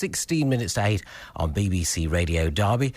16 minutes to 8 on BBC Radio Derby.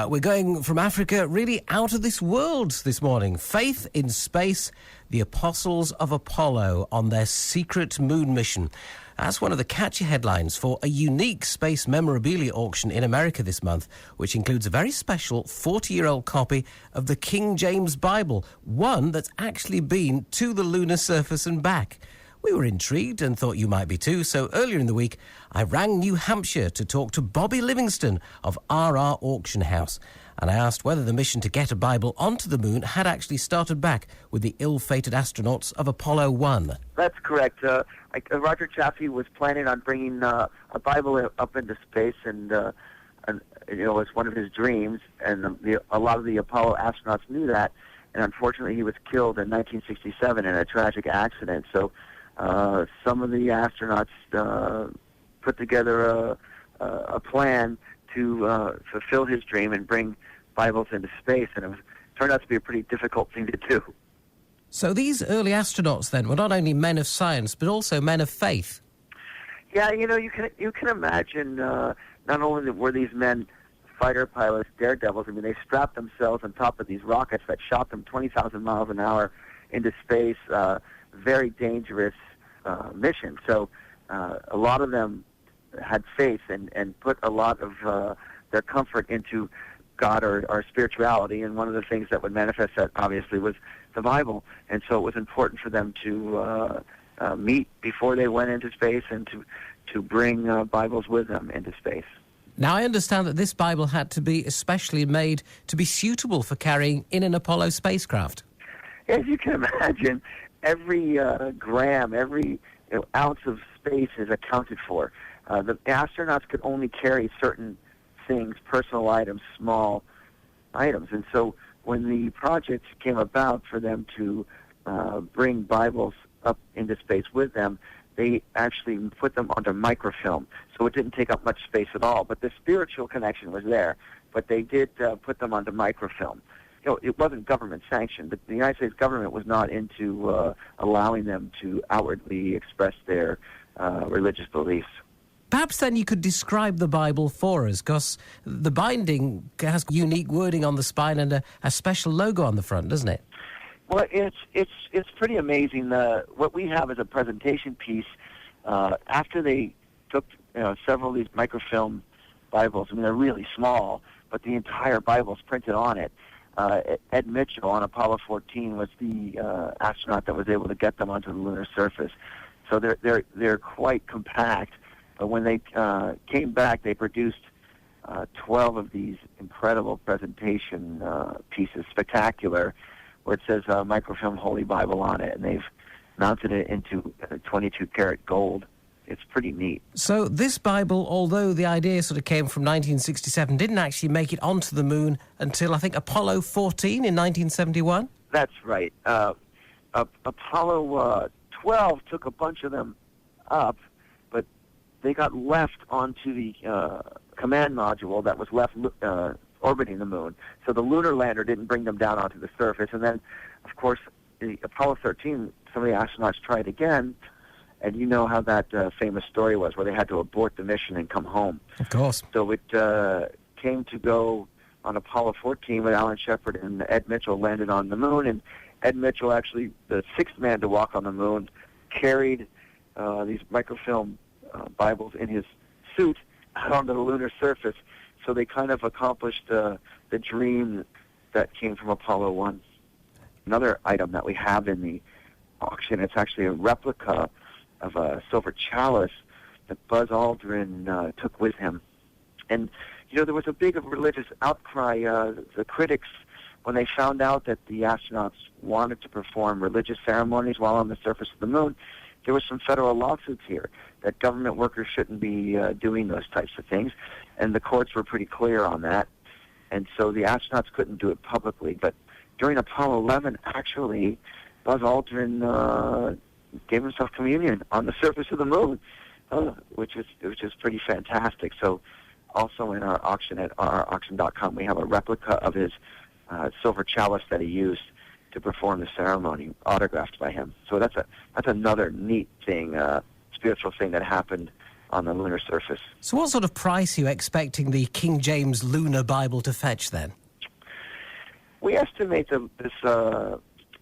We're going from Africa really out of this world this morning. Faith in space, the Apostles of Apollo on their secret moon mission. That's one of the catchy headlines for a unique space memorabilia auction in America this month, which includes a very special 40-year-old copy of the King James Bible, one that's actually been to the lunar surface and back. We were intrigued and thought you might be too, so earlier in the week I rang New Hampshire to talk to Bobby Livingston of RR Auction House, and I asked whether the mission to get a Bible onto the moon had actually started back with the ill-fated astronauts of Apollo 1. That's correct. Roger Chaffee was planning on bringing a Bible up into space, and it was one of his dreams, and a lot of the Apollo astronauts knew that, and unfortunately he was killed in 1967 in a tragic accident. So some of the astronauts put together a plan to fulfill his dream and bring Bibles into space, and it turned out to be a pretty difficult thing to do. So these early astronauts then were not only men of science, but also men of faith. Yeah, you can imagine not only were these men fighter pilots, daredevils, I mean, they strapped themselves on top of these rockets that shot them 20,000 miles an hour into space, very dangerous mission. So a lot of them had faith and put a lot of their comfort into God or spirituality, and one of the things that would manifest that, obviously, was the Bible. And so it was important for them to meet before they went into space and to bring Bibles with them into space. Now, I understand that this Bible had to be especially made to be suitable for carrying in an Apollo spacecraft. As you can imagine, every gram, every ounce of space is accounted for. The astronauts could only carry certain things, personal items, small items. And so when the project came about for them to bring Bibles up into space with them, they actually put them onto microfilm. So it didn't take up much space at all. But the spiritual connection was there. But they did put them onto microfilm. It wasn't government sanctioned, but the United States government was not into allowing them to outwardly express their religious beliefs. Perhaps then you could describe the Bible for us, because the binding has unique wording on the spine and a special logo on the front, doesn't it? Well, it's pretty amazing. What we have is a presentation piece. After they took several of these microfilm Bibles, I mean, they're really small, but the entire Bible's printed on it. Ed Mitchell on Apollo 14 was the astronaut that was able to get them onto the lunar surface. So they're quite compact. But when they came back, they produced 12 of these incredible presentation pieces, spectacular, where it says Microfilm Holy Bible on it, and they've mounted it into 22-karat gold. It's pretty neat. So this Bible, although the idea sort of came from 1967, didn't actually make it onto the moon until, I think, Apollo 14 in 1971? That's right. Apollo 12 took a bunch of them up, but they got left onto the command module that was left orbiting the moon. So the lunar lander didn't bring them down onto the surface. And then, of course, the Apollo 13, some of the astronauts tried again, and you know how that famous story was, where they had to abort the mission and come home. Of course. So it came to go on Apollo 14 when Alan Shepard and Ed Mitchell landed on the moon, and Ed Mitchell, actually the sixth man to walk on the moon, carried these microfilm Bibles in his suit out onto the lunar surface. So they kind of accomplished the dream that came from Apollo 1. Another item that we have in the auction, it's actually a replica of a silver chalice that Buzz Aldrin took with him. And, there was a big religious outcry. The critics, when they found out that the astronauts wanted to perform religious ceremonies while on the surface of the moon, there were some federal lawsuits here that government workers shouldn't be doing those types of things, and the courts were pretty clear on that. And so the astronauts couldn't do it publicly. But during Apollo 11, actually, Buzz Aldrin gave himself communion on the surface of the moon, which is pretty fantastic. So also in our auction at rrauction.com, we have a replica of his silver chalice that he used to perform the ceremony, autographed by him. So that's another neat thing, spiritual thing that happened on the lunar surface. So what sort of price are you expecting the King James Lunar Bible to fetch then? We estimate this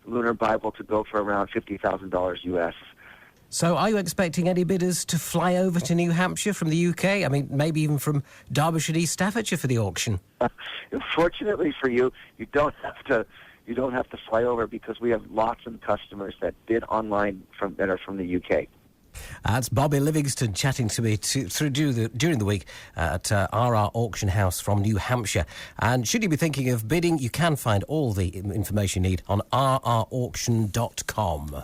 lunar Bible to go for around $50,000 U.S. So are you expecting any bidders to fly over to New Hampshire from the UK? I mean, maybe even from Derbyshire and East Staffordshire for the auction? Fortunately for you, you don't have to fly over, because we have lots of customers that bid online that are from the UK. That's Bobby Livingston chatting to me during the week at RR Auction House from New Hampshire. And should you be thinking of bidding, you can find all the information you need on rrauction.com.